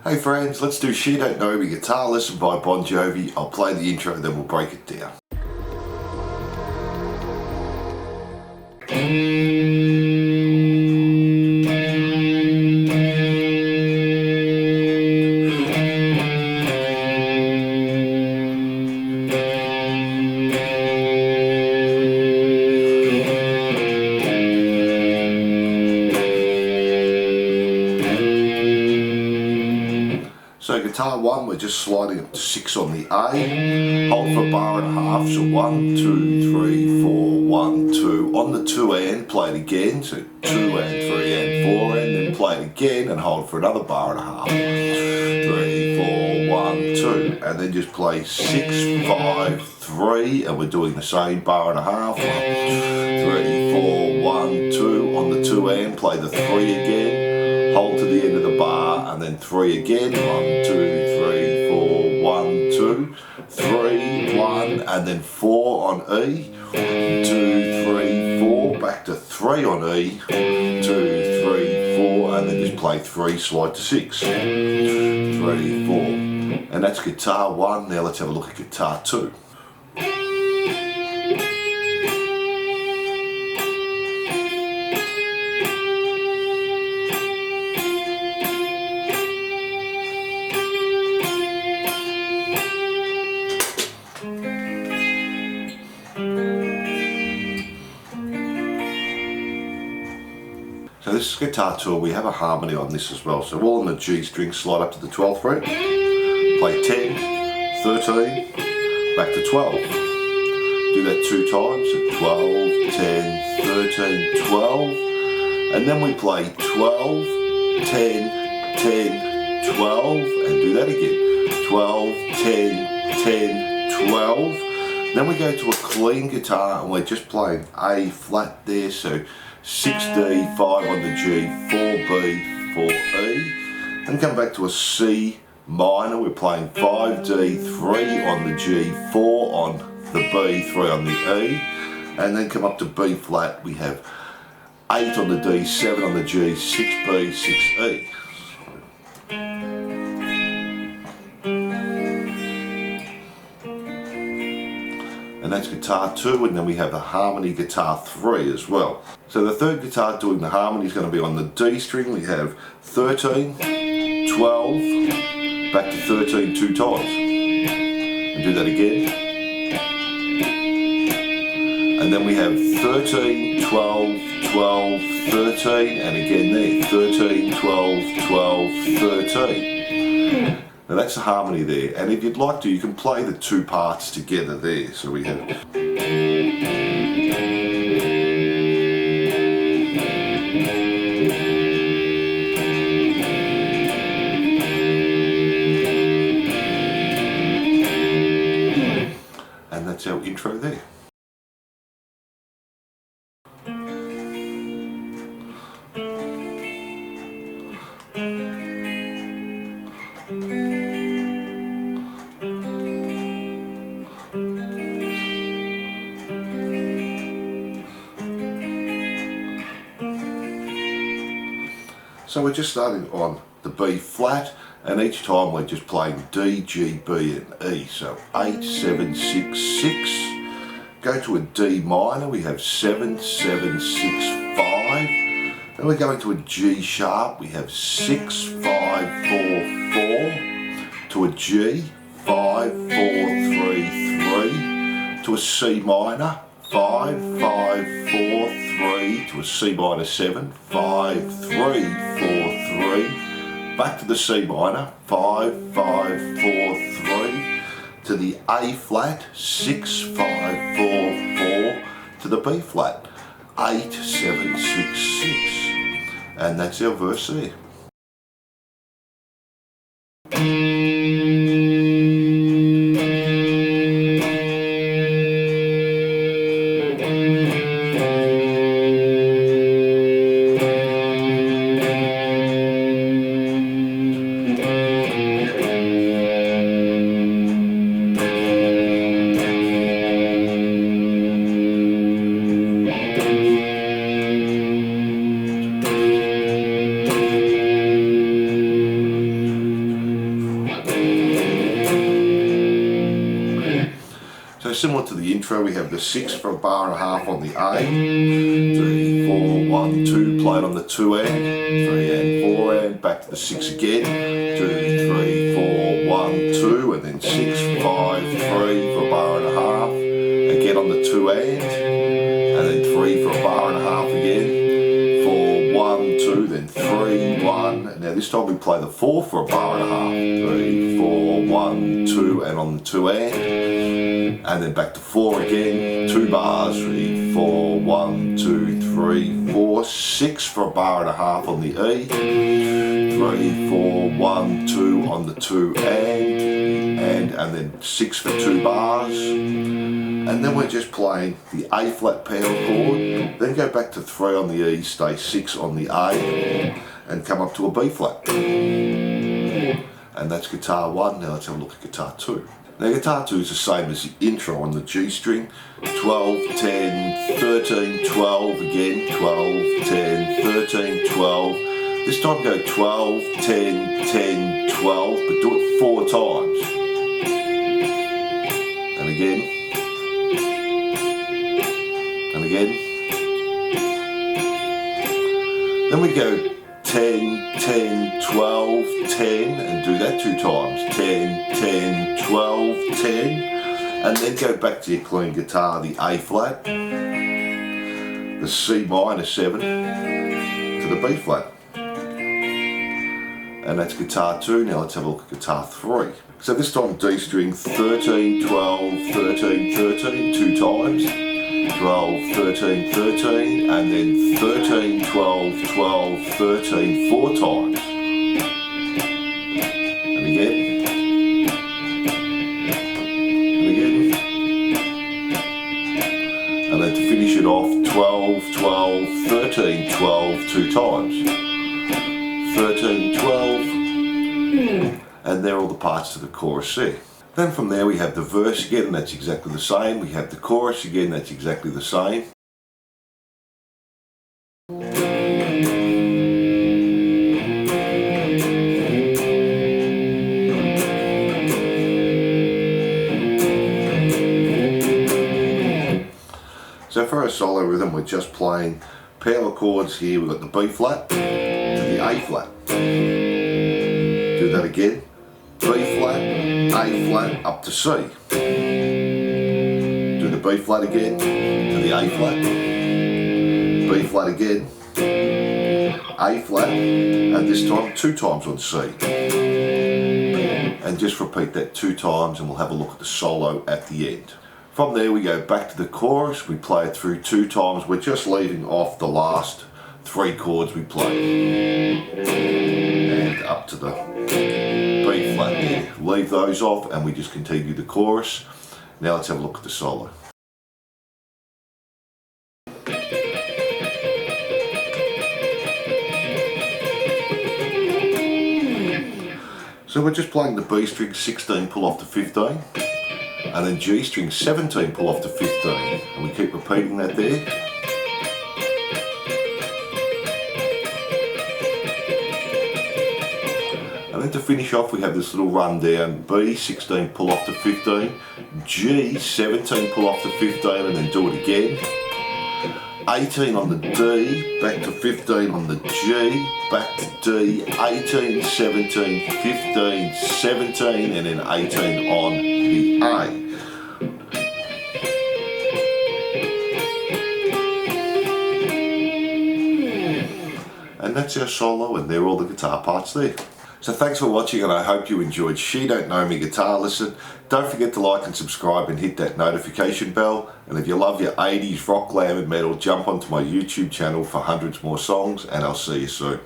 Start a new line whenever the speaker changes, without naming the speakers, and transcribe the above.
Hey friends, let's do She Don't Know Me guitar lesson by Bon Jovi. I'll play the intro, then we'll break it down. So guitar 1, we're just sliding up to 6 on the A, hold for a bar and a half, so 1, 2, 3, 4, 1, 2. On the 2 and play it again, so 2 and 3 and 4 and then play it again and hold for another bar and a half. 3, 4, 1, 2, and then just play 6, 5, 3, and we're doing the same bar and a half. 1, 3, 4, 1, 2. On the 2 and play the 3 again. Hold to the end of the bar and then 3 again. 1, 2, 3, 4, 1, 2, 3, 1, and then 4 on E. 2, 3, 4, back to 3 on E. 2, 3, 4, and then just play 3, slide to 6. 3, 4, and that's guitar 1. Now let's have a look at guitar 2. So this is guitar 2, we have a harmony on this as well. So all on the G string, slide up to the 12th fret, play 10, 13, back to 12. Do that 2 times, so 12, 10, 13, 12. And then we play 12, 10, 10, 12, and do that again. 12, 10, 10, 12. Then we go to a clean guitar and we're just playing A flat there, so 6D, 5 on the G, 4B, 4E, and come back to a C minor. We're playing 5D, 3 on the G, 4 on the B, 3 on the E, and then come up to B flat. We have 8 on the D, 7 on the G, 6B, 6E. And that's guitar 2, and then we have the harmony guitar 3 as well. So the third guitar doing the harmony is going to be on the D string. We have 13, 12, back to 13 2 times. And do that again. And then we have 13, 12, 12, 13, and again there, 13, 12, 12, 13. Now that's the harmony there, and if you'd like to, you can play the 2 parts together there. So we have. And that's our intro there. So we're just starting on the B flat, and each time we're just playing D, G, B and E. So 8, 7, 6, 6. Go to a D minor, we have 7, 7, 6, 5. Then we're going to a G sharp, we have 6, 5, 4, 4. To a G, 5, 4, 3, 3. To a C minor, 5, 5, 4, 3, to a C minor 7, 5, 3, 4, 3, back to the C minor, 5, 5, 4, 3, to the A flat, 6, 5, 4, 4, to the B flat, 8, 7, 6, 6, and that's our verse there. similar to the intro, we have the 6 for a bar and a half on the A, 3, 4, 1, 2, played on the 2 and, 3 and 4 and, back to the 6 again, 2, 3, 4, 1, 2, and then 6, 5, 3 for a bar and a half, again on the 2 and then 3 for a bar and a half again, 4, 1, 2, then 3, 1, now this time we play the 4 for a bar and a half, 3, 4, 1, 2, and on the 2 and then back to 4 again, 2 bars, 3, 4, 1, 2, 3, 4, 6 for a bar and a half on the E, 3, 4, 1, 2 on the 2 and then 6 for 2 bars, and then we're just playing the A flat power chord, then go back to 3 on the E, stay 6 on the A, and come up to a B flat. And that's guitar 1, now let's have a look at guitar 2. Now guitar 2 is the same as the intro on the G string, 12, 10, 13, 12 again, 12, 10, 13, 12. This time go 12, 10, 10, 12, but do it 4 times. And again, and again. Then we go 10, 10, 12, 10, and do that 2 times. 10, 10, 12, 10, and then go back to your clean guitar, the A flat, the C minor 7, to the B flat. And that's guitar 2, now let's have a look at guitar 3. So this time D string, 13, 12, 13, 13, 2 times. 12, 13, 13, and then 13, 12, 12, 13, 4 times. And again. And again. And then to finish it off, 12, 12, 13, 12, 2 times. 13, 12, and they're all the parts to the chorus there. Then from there we have the verse again, and that's exactly the same. We have the chorus again, that's exactly the same. So for our solo rhythm, we're just playing power chords here. We've got the B flat to the A flat. Do that again. B flat, A flat, up to C. Do the B flat again, to the A flat, B flat again, A flat, and this time 2 times on C. And just repeat that 2 times and we'll have a look at the solo at the end. From there we go back to the chorus, we play it through 2 times, we're just leaving off the last 3 chords we played. And up to the B flat there. Leave those off and we just continue the chorus. Now let's have a look at the solo. So we're just playing the B string 16 pull off to 15, and then G string 17 pull off to 15, and we keep repeating that there. And then to finish off we have this little run down, B 16 pull off to 15, G 17 pull off to 15 and then do it again, 18 on the D, back to 15 on the G, back to D, 18, 17, 15, 17 and then 18 on the A. And that's our solo, and they're all the guitar parts there. So thanks for watching, and I hope you enjoyed She Don't Know Me Guitar Lesson. Don't forget to like and subscribe and hit that notification bell. And if you love your 80s rock, glam and metal, jump onto my YouTube channel for hundreds more songs, and I'll see you soon.